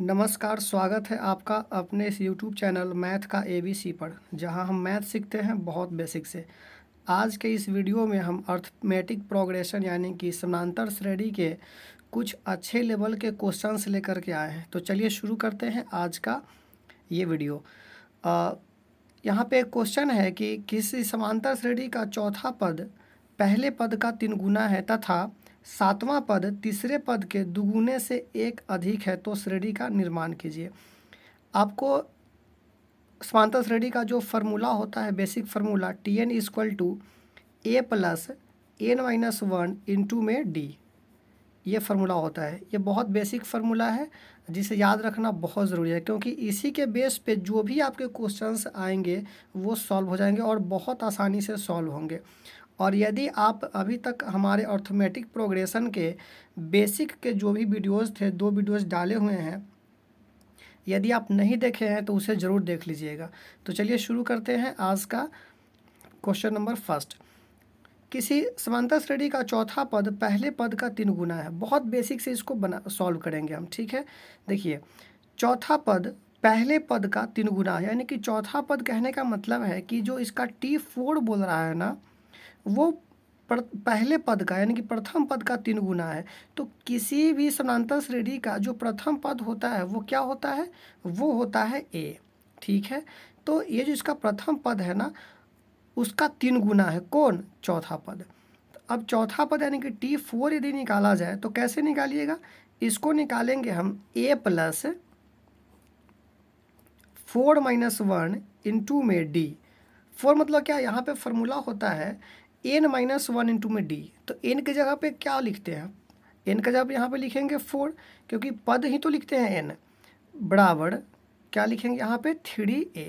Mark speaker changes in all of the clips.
Speaker 1: नमस्कार, स्वागत है आपका अपने इस यूट्यूब चैनल मैथ का एबीसी पर, जहां हम मैथ सीखते हैं बहुत बेसिक से। आज के इस वीडियो में हम अर्थमेटिक प्रोग्रेशन यानी कि समांतर श्रेणी के कुछ अच्छे लेवल के क्वेश्चंस लेकर के आए हैं। तो चलिए शुरू करते हैं आज का ये वीडियो। यहाँ पे एक क्वेश्चन है कि किसी समांतर श्रेणी का चौथा पद पहले पद का 3 गुना है तथा सातवां पद तीसरे पद के दुगुने से एक अधिक है, तो श्रेणी का निर्माण कीजिए। आपको समांतर श्रेणी का जो फार्मूला होता है, basic formula Tn equal to a plus N minus one into में डी, ये फार्मूला होता है। ये बहुत बेसिक फार्मूला है जिसे याद रखना बहुत ज़रूरी है, क्योंकि इसी के बेस पे जो भी आपके क्वेश्चंस आएंगे वो सॉल्व हो जाएंगे और बहुत आसानी से सॉल्व होंगे। और यदि आप अभी तक हमारे अर्थमेटिक प्रोग्रेशन के बेसिक के जो भी वीडियोज़ थे, 2 वीडियोज़ डाले हुए हैं, यदि आप नहीं देखे हैं तो उसे ज़रूर देख लीजिएगा। तो चलिए शुरू करते हैं आज का क्वेश्चन नंबर फर्स्ट। किसी समांतर श्रेणी का चौथा पद पहले पद का 3 गुना है। बहुत बेसिक से इसको सॉल्व करेंगे हम, ठीक है। देखिए, चौथा पद पहले पद का 3 गुना है, यानी कि चौथा पद कहने का मतलब है कि जो इसका T4 बोल रहा है ना, वो पहले पद का यानी कि प्रथम पद का 3 गुना है। तो किसी भी समांतर श्रेणी का जो प्रथम पद होता है वो क्या होता है? वो होता है ए, ठीक है। तो ये जो इसका प्रथम पद है ना, उसका 3 गुना है कौन? चौथा पद। अब चौथा पद यानी कि T4 यदि निकाला जाए तो कैसे निकालिएगा? इसको निकालेंगे हम ए प्लस 4 माइनस वन इंटू में डी। 4 मतलब क्या? यहाँ पे फार्मूला होता है एन माइनस वन इंटू में डी। तो एन की जगह पे क्या लिखते हैं? एन का जगह यहाँ पे लिखेंगे 4, क्योंकि पद ही तो लिखते हैं एन, बराबर क्या लिखेंगे यहाँ पे? 3a।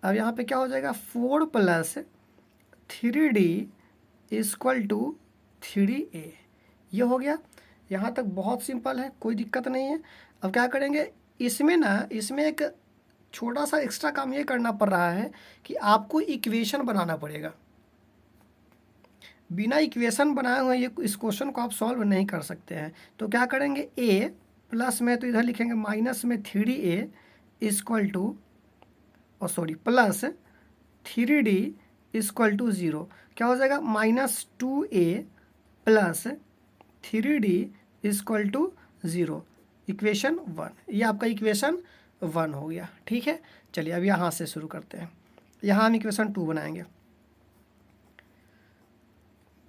Speaker 1: अब यहाँ पे क्या हो जाएगा? 4 plus 3d equal to 3a। ये हो गया। यहाँ तक बहुत सिंपल है, कोई दिक्कत नहीं है। अब क्या करेंगे इसमें एक छोटा सा एक्स्ट्रा काम ये करना पड़ रहा है कि आपको इक्वेशन बनाना पड़ेगा। बिना इक्वेशन बनाए हुए ये इस क्वेश्चन को आप सॉल्व नहीं कर सकते हैं। तो क्या करेंगे? a प्लस में तो इधर लिखेंगे माइनस में 3a equal to plus 3d equal to 0। क्या हो जाएगा? -2a plus 3d equal to 0, equation 1। ये आपका इक्वेशन 1 हो गया, ठीक है। चलिए अब यहाँ से शुरू करते हैं। यहाँ हम इक्वेशन 2 बनाएंगे।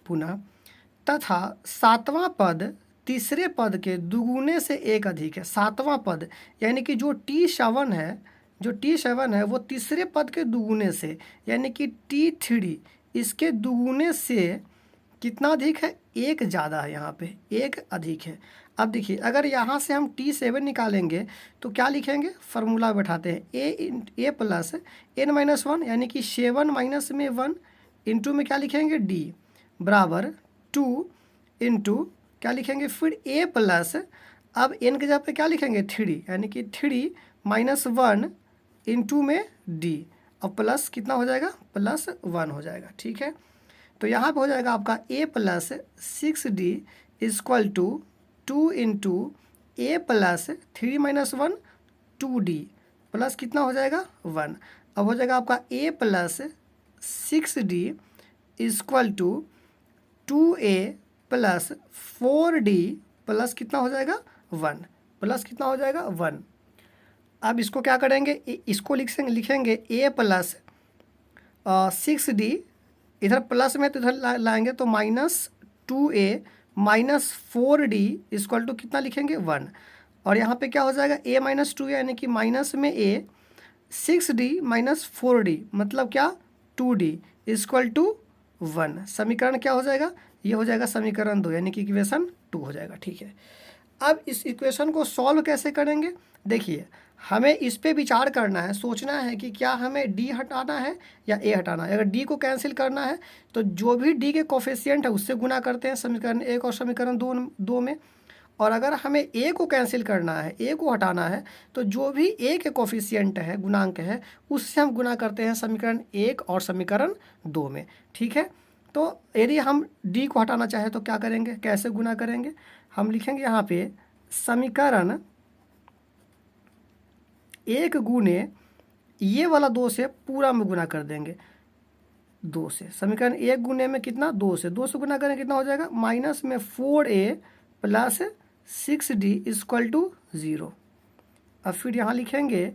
Speaker 1: पुनः तथा सातवां पद तीसरे पद के दुगुने से एक अधिक है। सातवां पद यानी कि जो T7 है वो तीसरे पद के दुगुने से यानी कि T3 इसके दुगुने से कितना अधिक है? एक ज़्यादा है, यहाँ पे एक अधिक है। अब देखिए, अगर यहाँ से हम T7 निकालेंगे तो क्या लिखेंगे? फार्मूला बैठाते हैं ए प्लस एन माइनस वन यानी कि 7 माइनस में 1 इंटू में क्या लिखेंगे? डी बराबर 2 इंटू क्या लिखेंगे? फिर a प्लस, अब n के जगह पे क्या लिखेंगे? 3 यानी कि 3 माइनस 1 इंटू में d। अब प्लस कितना हो जाएगा? प्लस 1 हो जाएगा, ठीक है। तो यहाँ पे हो जाएगा आपका a plus 6d equal to 2 into a plus 3 minus 1 2d plus कितना हो जाएगा? 1। अब हो जाएगा आपका a plus 6d equal to 2a plus 4d plus कितना हो जाएगा? 1 प्लस कितना हो जाएगा? 1। अब इसको क्या करेंगे? इसको लिखेंगे a प्लस 6d, इधर प्लस में तो इधर लाएंगे तो -2a minus 4d equal to कितना लिखेंगे? 1। और यहाँ पे क्या हो जाएगा? a माइनस 2a यानी कि माइनस में a 6d माइनस 4d मतलब क्या? 2d equal to 1। समीकरण क्या हो जाएगा? ये हो जाएगा समीकरण 2 यानी कि इक्वेशन 2 हो जाएगा, ठीक है। अब इस इक्वेशन को सॉल्व कैसे करेंगे? देखिए, हमें इस पे विचार करना है, सोचना है कि क्या हमें डी हटाना है या ए हटाना है। अगर डी को कैंसिल करना है तो जो भी डी के कोफिशिएंट है उससे गुना करते हैं समीकरण 1 और समीकरण 2 में। और अगर हमें ए को कैंसिल करना है, ए को हटाना है, तो जो भी ए के कोफिशिएंट है, गुणांक है, उससे हम गुना करते हैं समीकरण 1 और समीकरण 2 में, ठीक है। तो यदि हम डी को हटाना चाहें तो क्या करेंगे? कैसे गुना करेंगे? हम लिखेंगे यहाँ पे समीकरण 1 गुने ये वाला 2 से पूरा में गुना कर देंगे 2 से। समीकरण 1 गुने में कितना 2 से गुना करें कितना हो जाएगा माइनस में 4a plus 6d equal to 0। अब फिर यहाँ लिखेंगे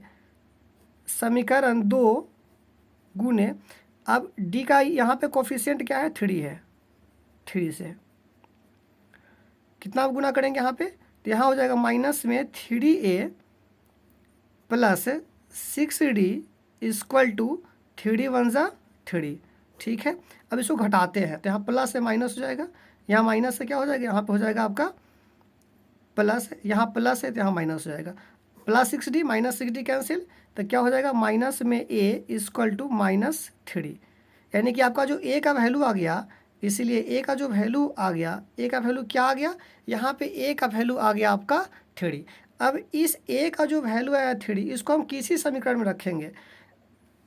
Speaker 1: समीकरण 2 गुने, अब d का यहाँ पे कोफिशिएंट क्या है 3 है, 3 से कितना गुना करेंगे यहाँ पे, तो यहाँ हो जाएगा माइनस में 3a plus 6d equal to 3 1 जा 3। ठीक है, अब इसको घटाते हैं तो यहाँ प्लस से माइनस हो जाएगा, यहाँ माइनस से क्या हो जाएगा, यहाँ पे हो जाएगा आपका प्लस, यहाँ प्लस है तो यहाँ माइनस हो जाएगा, plus 6d minus 6d cancel, तो क्या हो जाएगा माइनस में a इक्वल टू -3। यानी कि आपका जो a का वैल्यू आ गया, इसीलिए a का जो वैल्यू आ गया, a का वैल्यू क्या आ गया, यहाँ पे a का वैल्यू आ गया आपका 3। अब इस a का जो वैल्यू आया 3, इसको हम किसी समीकरण में रखेंगे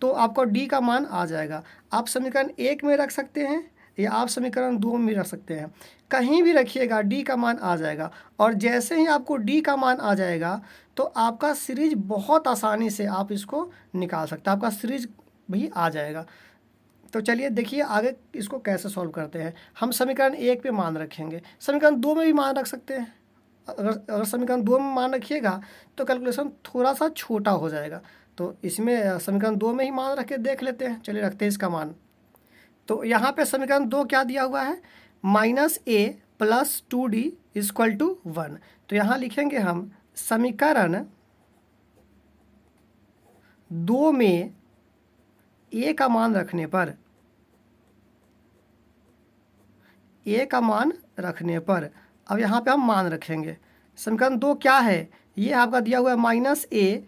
Speaker 1: तो आपको d का मान आ जाएगा। आप समीकरण 1 में रख सकते हैं या आप समीकरण 2 में रख सकते हैं, कहीं भी रखिएगा d का मान आ जाएगा। और जैसे ही आपको d का मान आ जाएगा तो आपका सीरीज बहुत आसानी से आप इसको निकाल सकते हैं, आपका सीरीज भी आ जाएगा। तो चलिए देखिए आगे इसको कैसे सॉल्व करते हैं। हम समीकरण 1 पे मान रखेंगे, समीकरण 2 में भी मान रख सकते हैं। अगर समीकरण 2 में मान रखिएगा तो कैलकुलेशन थोड़ा सा छोटा हो जाएगा, तो इसमें समीकरण 2 में ही मान रख के देख लेते हैं। चलिए रखते हैं इसका मान। तो यहाँ पे समीकरण 2 क्या दिया हुआ है, -a plus 2d equal to 1। तो यहाँ लिखेंगे हम समीकरण 2 में a का मान रखने पर, a का मान रखने पर, अब यहाँ पे हम मान रखेंगे। समीकरण 2 क्या है, ये आपका दिया हुआ है -a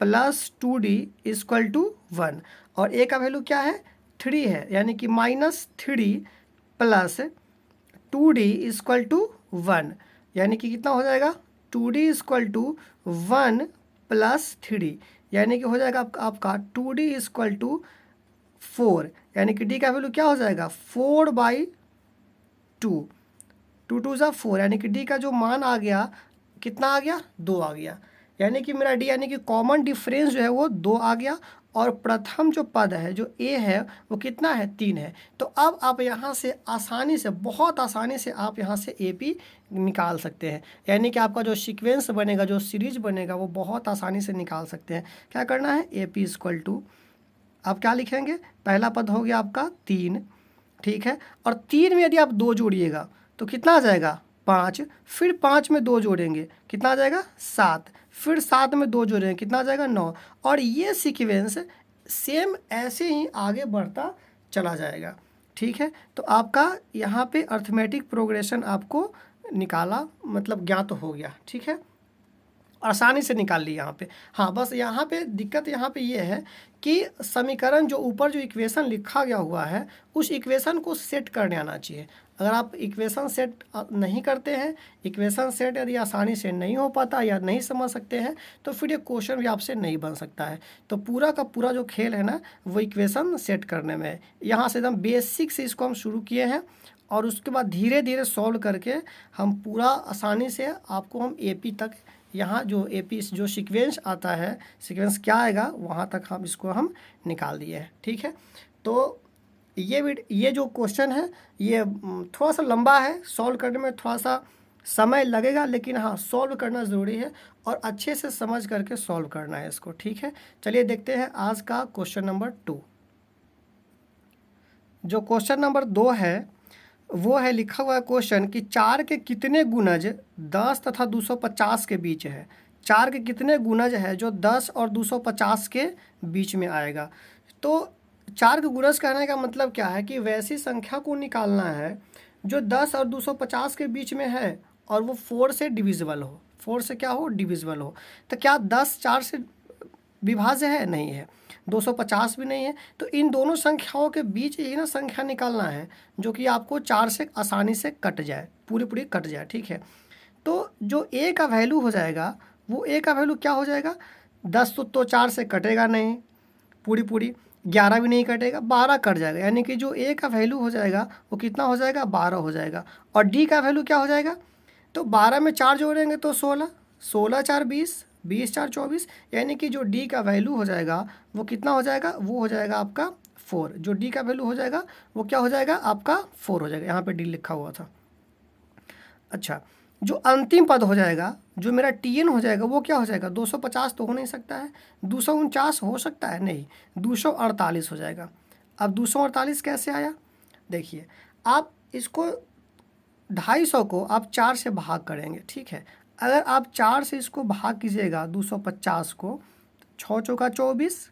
Speaker 1: plus 2d equal to 1 और a का वैल्यू क्या है 3 है, यानी कि -3 प्लस 2d इक्वल टू 1, यानी कि कितना हो जाएगा 2d इक्वल टू 1 प्लस 3, यानी कि हो जाएगा आपका 2d इक्वल टू 4, यानी कि d का वैल्यू क्या हो जाएगा 4/2, 2 2 जा 4, यानी कि d का जो मान आ गया कितना आ गया 2 आ गया, यानी कि मेरा d यानी कि कॉमन डिफरेंस जो है वो 2 आ गया। और प्रथम जो पद है जो a है वो कितना है 3 है। तो अब आप यहाँ से आसानी से, बहुत आसानी से आप यहाँ से AP निकाल सकते हैं, यानी कि आपका जो सीक्वेंस बनेगा, जो सीरीज बनेगा वो बहुत आसानी से निकाल सकते हैं। क्या करना है AP इक्वल टू, आप क्या लिखेंगे, पहला पद हो गया आपका 3, ठीक है, और 3 में यदि आप 2 जोड़िएगा तो कितना आ जाएगा 5, फिर 5 में 2 जोड़ेंगे कितना आ जाएगा 7, फिर 7 में 2 जोड़ेंगे कितना आ जाएगा 9, और ये सीक्वेंस सेम ऐसे ही आगे बढ़ता चला जाएगा। ठीक है, तो आपका यहाँ पे अर्थमेटिक प्रोग्रेशन आपको निकाला मतलब ज्ञात हो गया। ठीक है, आसानी से निकाल ली यहाँ पे। हाँ, बस यहाँ पे दिक्कत यहाँ पे ये है कि समीकरण जो ऊपर जो इक्वेशन लिखा गया हुआ है उस इक्वेशन को सेट करने आना चाहिए। अगर आप इक्वेशन सेट नहीं करते हैं, इक्वेशन सेट यदि आसानी से नहीं हो पाता या नहीं समझ सकते हैं तो फिर ये क्वेश्चन भी आपसे नहीं बन सकता है। तो पूरा का पूरा जो खेल है ना वो इक्वेशन सेट करने में है। यहाँ से एकदम बेसिक से इसको हम शुरू किए हैं और उसके बाद धीरे धीरे सॉल्व करके हम पूरा आसानी से आपको हम AP तक, यहाँ जो AP जो सीक्वेंस आता है, सीक्वेंस क्या आएगा वहाँ तक हम इसको हम निकाल दिए हैं। ठीक है, तो ये जो क्वेश्चन है ये थोड़ा सा लंबा है, सॉल्व करने में थोड़ा सा समय लगेगा, लेकिन हाँ सॉल्व करना ज़रूरी है और अच्छे से समझ करके सॉल्व करना है इसको। ठीक है, चलिए देखते हैं आज का क्वेश्चन नंबर 2। जो क्वेश्चन नंबर 2 है वो है लिखा हुआ क्वेश्चन कि 4 के कितने गुणज 10 तथा 250 के बीच है। 4 के कितने गुणज है जो 10 और 250 के बीच में आएगा। तो 4 के गुणज कहने का मतलब क्या है कि वैसी संख्या को निकालना है जो 10 और 250 के बीच में है और वो 4 से डिविजिबल हो। 4 से क्या हो डिविजिबल हो। तो क्या 10 4 से विभाज्य है? नहीं है। 250 भी नहीं है। तो इन दोनों संख्याओं के बीच ही ना संख्या निकालना है जो कि आपको 4 से आसानी से कट जाए, पूरी कट जाए। ठीक है, तो जो a का वैल्यू हो जाएगा वो a का वैल्यू क्या हो जाएगा 10 तो 4 से कटेगा नहीं, पूरी 11 भी नहीं कटेगा, 12 कट जाएगा, यानी कि जो a का वैल्यू हो जाएगा वो कितना हो जाएगा 12 हो जाएगा। और d का वैल्यू क्या हो जाएगा, तो 12 में 4 जोड़ेंगे तो 16, 16 4 20, 20 4 24, यानी कि जो डी का वैल्यू हो जाएगा वो कितना हो जाएगा, वो हो जाएगा आपका 4। जो डी का वैल्यू हो जाएगा वो क्या हो जाएगा आपका 4 हो जाएगा, यहाँ पे डी लिखा हुआ था। अच्छा, जो अंतिम पद हो जाएगा, जो मेरा टीएन हो जाएगा वो क्या हो जाएगा, 250 तो हो नहीं सकता है, 249 हो सकता है, नहीं, 248 हो जाएगा। अब 248 कैसे आया, देखिए आप इसको 250 को आप 4 से भाग करेंगे, ठीक है। अगर आप 4 से इसको भाग कीजिएगा 250 को, 6 चौका 24,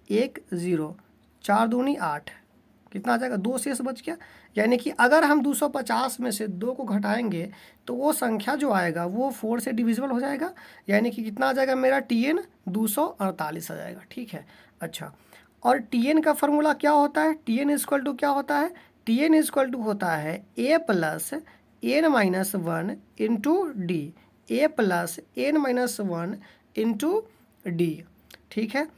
Speaker 1: 1 0, 4 दूनी 8, कितना आ जाएगा, 2 शेष बच गया। यानी कि अगर हम 250 में से 2 को घटाएंगे तो वो संख्या जो आएगा वो 4 से डिविजिबल हो जाएगा, यानी कि कितना आ जाएगा मेरा टीएन 248 आ जाएगा, ठीक है। अच्छा, और टीएन का फॉर्मूला क्या होता है, टीएन इक्वल टू क्या होता है, टीएन इक्वल टू होता है A plus N minus 1 into D, A plus N minus 1 into D, ठीक है।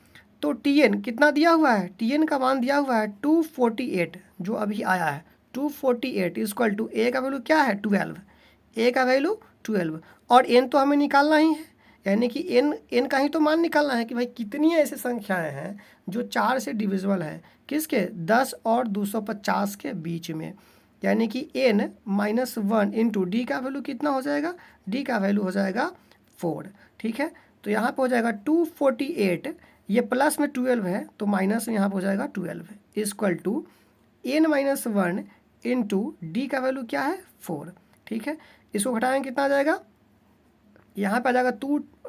Speaker 1: तो टीएन कितना दिया हुआ है, टीएन का मान दिया हुआ है 248, जो अभी आया है 248 इक्वल टू ए का वैल्यू क्या है 12, ए का वैल्यू 12, और एन तो हमें निकालना ही है, यानी कि एन का ही तो मान निकालना है कि भाई कितनी ऐसी संख्याएं हैं जो 4 से डिविजिबल है, किसके, 10 और 250 के बीच में, यानी कि n माइनस 1 इंटू डी का वैल्यू कितना हो जाएगा, डी का वैल्यू हो जाएगा 4, ठीक है। तो यहाँ पे हो जाएगा 248, ये प्लस में 12 है तो माइनस में यहाँ पे हो जाएगा 12 equal to n minus 1 into d का वैल्यू क्या है 4, ठीक है। इसको घटाएंगे कितना आ जाएगा, यहाँ पे आ जाएगा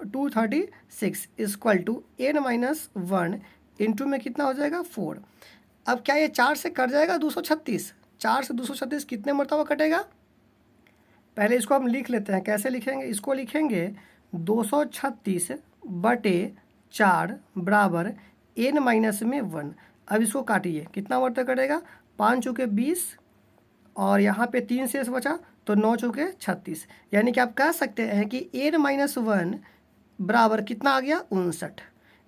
Speaker 1: 236 equal to n minus 1 into में कितना हो जाएगा 4। अब क्या ये 4 से कट जाएगा 236, 4 से 236 कितने मरतबा कटेगा, पहले इसको हम लिख लेते हैं, कैसे लिखेंगे, इसको लिखेंगे 236 बटे 4 बराबर n माइनस में 1। अब इसको काटिए, कितना मरतबा कटेगा, 5 चौके 20 और यहाँ पे 3 शेष बचा तो 9 चौके 36, यानी कि आप कह सकते हैं कि n माइनस 1 बराबर कितना आ गया 59,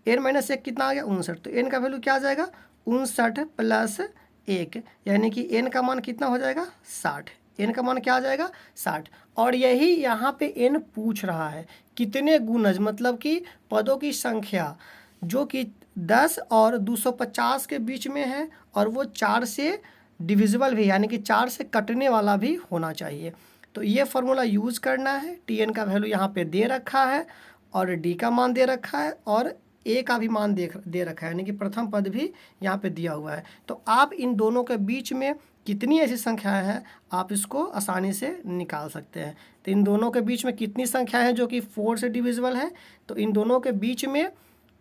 Speaker 1: n माइनस 1 कितना आ गया 59, तो n का वैल्यू क्या आ जाएगा 59 प्लस 1, यानी कि n का मान कितना हो जाएगा 60, n का मान क्या आ जाएगा 60। और यही यहाँ पे n पूछ रहा है कितने गुणज, मतलब कि पदों की संख्या जो कि 10 और 250 के बीच में है और वो 4 से डिविजिबल भी, यानी कि 4 से कटने वाला भी होना चाहिए। तो ये फार्मूला यूज़ करना है, टीएन का वैल्यू यहाँ पे दे रखा है और डी का मान दे रखा है और ए का भी मान दे रखा है, यानी कि प्रथम पद भी यहाँ पे दिया हुआ है। तो आप इन दोनों के बीच में कितनी ऐसी संख्याएं हैं आप इसको आसानी से निकाल सकते हैं। तो इन दोनों के बीच में कितनी संख्या है जो कि 4 से डिविजिबल है, तो इन दोनों के बीच में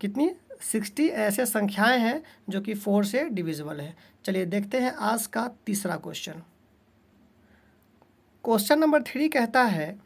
Speaker 1: कितनी 60 ऐसे संख्याएं हैं जो कि 4 से डिविजिबल है। चलिए देखते हैं आज का तीसरा क्वेश्चन। क्वेश्चन नंबर 3 कहता है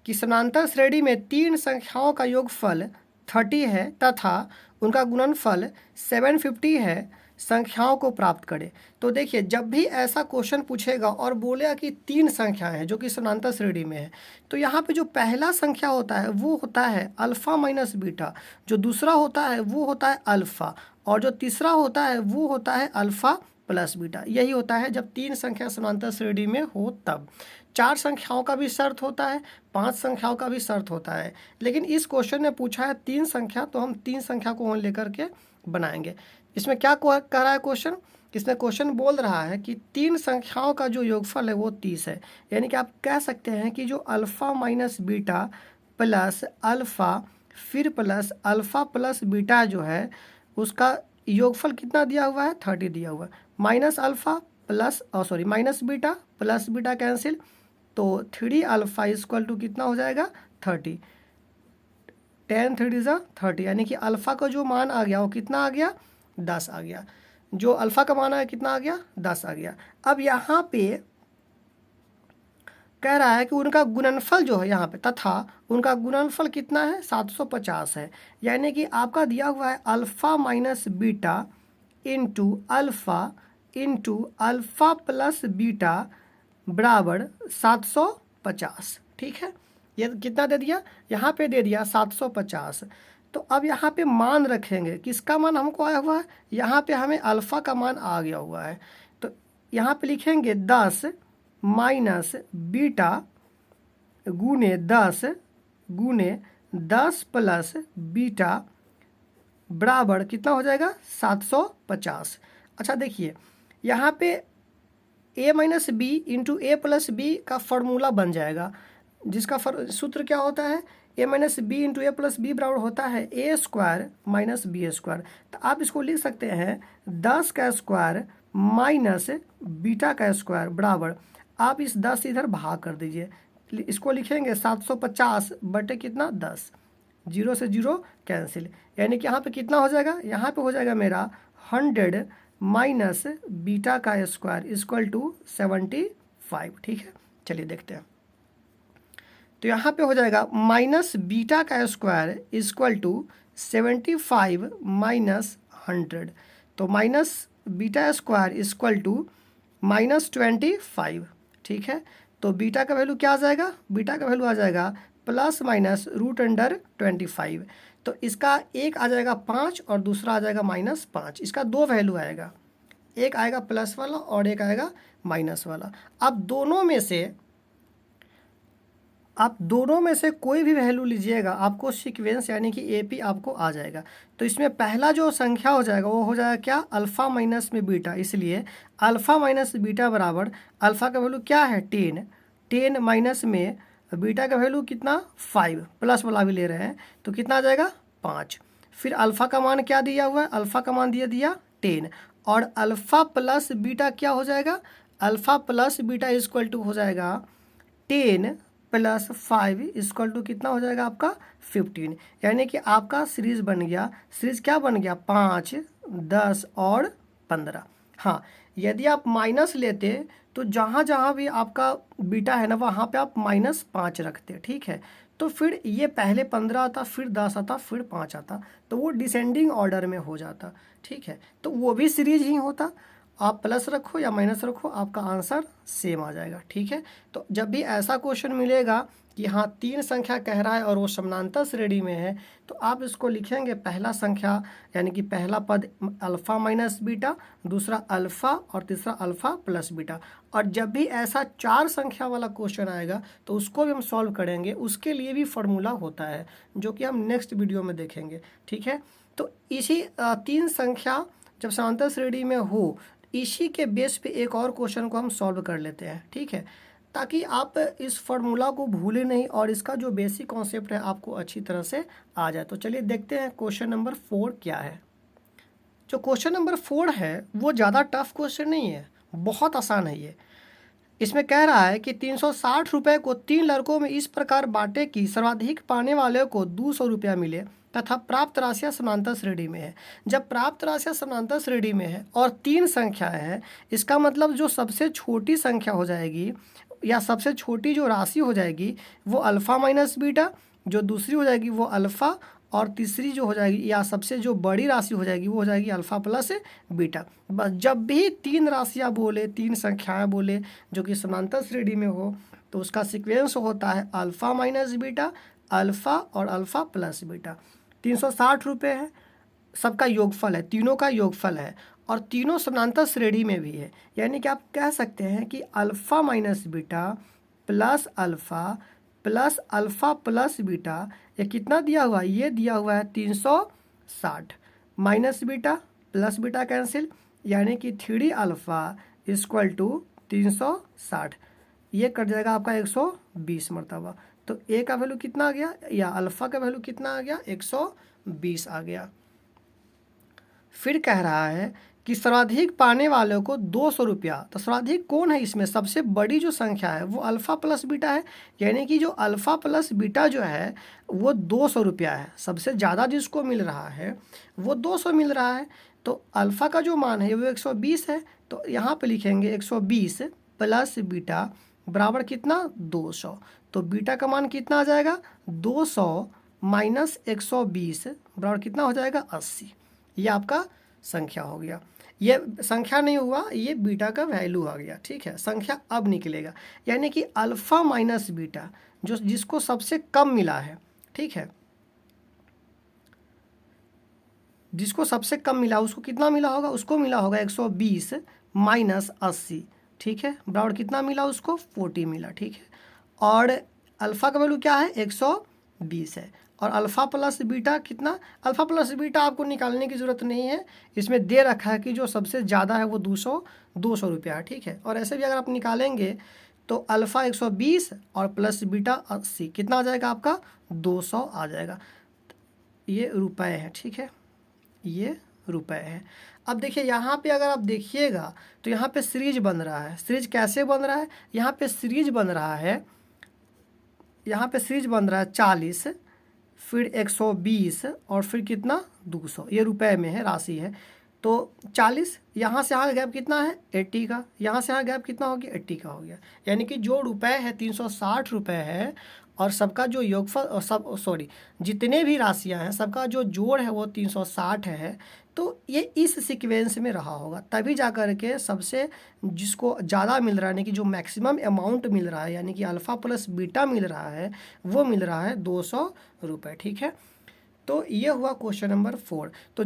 Speaker 1: कि समांतर श्रेणी में 3 संख्याओं का योगफल 30 है तथा उनका गुणनफल 750 है, संख्याओं को प्राप्त करें। तो देखिए जब भी ऐसा क्वेश्चन पूछेगा और बोलेगा कि 3 संख्याएं हैं जो कि समांतर श्रेणी में है, तो यहाँ पे जो पहला संख्या होता है वो होता है अल्फ़ा माइनस बीटा, जो दूसरा होता है वो होता है अल्फ़ा, और जो तीसरा होता है वो होता है अल्फ़ा प्लस बीटा। यही होता है जब 3 संख्या समांतर श्रेणी में हो तब। 4 संख्याओं का भी शर्त होता है, 5 संख्याओं का भी शर्त होता है, लेकिन इस क्वेश्चन ने पूछा है 3 संख्या, तो हम 3 संख्या को लेकर के बनाएंगे। इसमें क्या कह रहा है क्वेश्चन, इसमें क्वेश्चन बोल रहा है कि 3 संख्याओं का जो योगफल है वो 30 है, यानी कि आप कह सकते हैं कि जो alpha minus beta plus alpha फिर प्लस अल्फ़ा प्लस बीटा जो है उसका योगफल कितना दिया हुआ है 30 दिया हुआ है, minus alpha plus minus beta plus beta cancel, तो 3 अल्फ़ा इक्वल टू कितना हो जाएगा 30, 10 3 ज़ा 30, यानी कि अल्फ़ा का जो मान आ गया वो कितना आ गया 10 आ गया, जो अल्फ़ा का मान है कितना आ गया 10 आ गया। अब यहाँ पे कह रहा है कि उनका गुणनफल जो है यहाँ पे तथा उनका गुणनफल कितना है 750 है, यानी कि आपका दिया हुआ है alpha minus beta into alpha plus beta बराबर 750, ठीक है। ये कितना दे दिया, यहाँ पे दे दिया 750। तो अब यहाँ पे मान रखेंगे, किसका मान हमको आया हुआ है, यहाँ पे हमें अल्फ़ा का मान आ गया हुआ है, तो यहाँ पे लिखेंगे 10 माइनस बीटा गुने 10 गुने 10 प्लस बीटा बराबर कितना हो जाएगा 750। अच्छा देखिए यहाँ पे a minus b into a plus b का फॉर्मूला बन जाएगा, जिसका सूत्र क्या होता है, a minus b into a plus b बराबर होता है a square minus b square. तो आप इसको लिख सकते हैं 10 का स्क्वायर माइनस बीटा का स्क्वायर बराबर, आप इस 10 इधर भाग कर दीजिए, इसको लिखेंगे 750 बटे कितना 10, 0 से 0 कैंसिल, यानी कि यहाँ पे कितना हो जाएगा, यहाँ पे हो जाएगा मेरा 100 माइनस बीटा का स्क्वायर इक्वल टू 75। ठीक है, चलिए देखते हैं। तो यहाँ पे हो जाएगा माइनस बीटा का स्क्वायर इक्वल टू 75 माइनस 100, तो minus beta square equal to minus 25। ठीक है, तो बीटा का वैल्यू क्या आ जाएगा, बीटा का वैल्यू आ जाएगा प्लस माइनस रूट अंडर 25। तो इसका एक आ जाएगा 5 और दूसरा आ जाएगा माइनस 5, इसका दो वैल्यू आएगा, एक आएगा प्लस वाला और एक आएगा माइनस वाला। अब दोनों में से कोई भी वैल्यू लीजिएगा, आपको सीक्वेंस यानी कि एपी आपको आ जाएगा। तो इसमें पहला जो संख्या हो जाएगा वो हो जाएगा क्या, अल्फ़ा माइनस में बीटा, इसलिए अल्फ़ा माइनस बीटा बराबर अल्फ़ा का वैल्यू क्या है 10 माइनस में बीटा का वैल्यू कितना 5, प्लस वाला भी ले रहे हैं तो कितना आ जाएगा 5। फिर अल्फ़ा का मान क्या दिया हुआ है, अल्फ़ा का मान दिया 10, और अल्फ़ा प्लस बीटा क्या हो जाएगा, alpha plus beta equal to हो जाएगा 10 प्लस 5 इक्वल टू कितना हो जाएगा आपका 15, यानी कि आपका सीरीज बन गया, सीरीज क्या बन गया 5, 10 और 15। हाँ, यदि आप माइनस लेते तो जहाँ जहाँ भी आपका बीटा है ना वहाँ पे आप -5 रखते, ठीक है, तो फिर ये पहले 15 आता, फिर 10 आता, फिर 5 आता, तो वो डिसेंडिंग ऑर्डर में हो जाता। ठीक है, तो वो भी सीरीज ही होता, आप प्लस रखो या माइनस रखो आपका आंसर सेम आ जाएगा। ठीक है, तो जब भी ऐसा क्वेश्चन मिलेगा कि हाँ 3 संख्या कह रहा है और वो समानांतर श्रेणी में है, तो आप इसको लिखेंगे पहला संख्या यानी कि पहला पद अल्फ़ा माइनस बीटा, दूसरा अल्फ़ा और तीसरा अल्फ़ा प्लस बीटा। और जब भी ऐसा 4 संख्या वाला क्वेश्चन आएगा तो उसको भी हम सॉल्व करेंगे, उसके लिए भी फार्मूला होता है जो कि हम नेक्स्ट वीडियो में देखेंगे। ठीक है, तो इसी 3 संख्या जब समांतर श्रेणी में हो, इसी के बेस पे एक और क्वेश्चन को हम सॉल्व कर लेते हैं। ठीक है, ताकि आप इस फार्मूला को भूलें नहीं और इसका जो बेसिक कॉन्सेप्ट है आपको अच्छी तरह से आ जाए। तो चलिए देखते हैं क्वेश्चन नंबर 4 क्या है। जो क्वेश्चन नंबर 4 है वो ज़्यादा टफ क्वेश्चन नहीं है, बहुत आसान है ये। इसमें कह रहा है कि 360 रुपये को 3 लड़कों में इस प्रकार बांटे कि सर्वाधिक पाने वाले को 200 रुपया मिले तथा प्राप्त राशियाँ समांतर श्रेणी में है। जब प्राप्त राशियाँ समांतर श्रेणी में है और 3 संख्याएं हैं, इसका मतलब जो सबसे छोटी संख्या हो जाएगी या सबसे छोटी जो राशि हो जाएगी वो अल्फ़ा माइनस बीटा, जो दूसरी हो जाएगी वो अल्फ़ा, और तीसरी जो हो जाएगी या सबसे जो बड़ी राशि हो जाएगी वो हो जाएगी अल्फ़ा प्लस बीटा। बस जब भी 3 राशियाँ बोले, 3 संख्याएँ बोले जो कि समांतर श्रेणी में हो, तो उसका सीक्वेंस होता है अल्फ़ा माइनस बीटा, अल्फ़ा और अल्फ़ा प्लस बीटा। 360 रुपये है, सबका योगफल है, तीनों का योगफल है और तीनों समांतर श्रेणी में भी है, यानी कि आप कह सकते हैं कि alpha minus beta plus alpha plus beta, ये कितना दिया हुआ है, ये दिया हुआ है 360, minus beta plus beta cancel, यानी कि 3 अल्फ़ा इक्वल टू 360, ये कट जाएगा आपका 120 मरतबा। तो ए का वैल्यू कितना आ गया या अल्फ़ा का वैल्यू कितना आ गया 120 आ गया। फिर कह रहा है कि सर्वाधिक पाने वालों को 200 रुपया, तो सर्वाधिक कौन है इसमें, सबसे बड़ी जो संख्या है वो अल्फ़ा प्लस बीटा है, यानी कि जो अल्फ़ा प्लस बीटा जो है वो 200 रुपया है, सबसे ज़्यादा जिसको मिल रहा है वो 200 मिल रहा है। तो अल्फ़ा का जो मान है वो 120 है, तो यहाँ पे लिखेंगे 120 प्लस बीटा बराबर कितना 200, तो बीटा का मान कितना आ जाएगा 200 माइनस 120 बराबर कितना हो जाएगा 80। ये आपका संख्या हो गया, ये संख्या नहीं हुआ, ये बीटा का वैल्यू आ गया। ठीक है, संख्या अब निकलेगा, यानी कि अल्फ़ा माइनस बीटा जो जिसको सबसे कम मिला है, ठीक है, जिसको सबसे कम मिला उसको कितना मिला होगा, उसको मिला होगा 120 माइनस 80, ठीक है, बराबर कितना मिला उसको 40 मिला। ठीक है, और अल्फ़ा का वैल्यू क्या है 20 है। और अल्फ़ा प्लस बीटा कितना, अल्फ़ा प्लस बीटा आपको निकालने की ज़रूरत नहीं है, इसमें दे रखा है कि जो सबसे ज़्यादा है वो 200 रुपया है, ठीक है। और ऐसे भी अगर आप निकालेंगे तो अल्फ़ा 120 और प्लस बीटा 80, कितना आ जाएगा आपका 200 आ जाएगा। ये रुपए है, ठीक है, ये रुपए है। अब देखिए यहाँ पे अगर आप देखिएगा तो यहाँ पे सीरीज बन रहा है। सीरीज कैसे बन रहा है, यहाँ पे सीरीज बन रहा है, यहाँ पे सीरीज बन रहा है 40, फिर 120 और फिर कितना 200, ये रुपए में है, राशि है। तो 40, यहाँ से यहाँ का गैप कितना है 80 का, यहाँ से यहाँ गैप कितना हो गया 80 का हो गया। यानी कि जो रुपए है 360 रुपये है, और सबका जो योगफल सब सॉरी जितने भी राशियाँ हैं सबका जो जोड़ है वो 360 है। तो ये इस सीक्वेंस में रहा होगा, तभी जा कर के सबसे जिसको ज़्यादा मिल रहा है, यानी कि जो मैक्सिमम अमाउंट मिल रहा है, यानी कि अल्फ़ा प्लस बीटा मिल रहा है, वो मिल रहा है 200 रुपये, ठीक है। तो ये हुआ क्वेश्चन नंबर 4। तो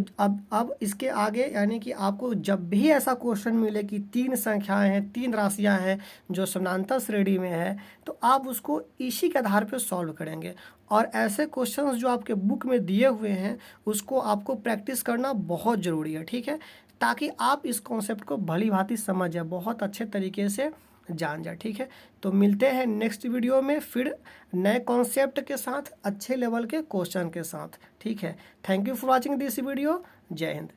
Speaker 1: अब इसके आगे यानी कि आपको जब भी ऐसा क्वेश्चन मिले कि 3 संख्याएं हैं, 3 राशियां हैं जो समानांतर श्रेणी में है, तो आप उसको इसी के आधार पर सॉल्व करेंगे। और ऐसे क्वेश्चंस जो आपके बुक में दिए हुए हैं उसको आपको प्रैक्टिस करना बहुत ज़रूरी है, ठीक है, ताकि आप इस कॉन्सेप्ट को भली भांति समझ जाए, बहुत अच्छे तरीके से जान जाए, ठीक है। तो मिलते हैं नेक्स्ट वीडियो में फिर नए कॉन्सेप्ट के साथ, अच्छे लेवल के क्वेश्चन के साथ, ठीक है। Thank you for watching this video. जय हिंद।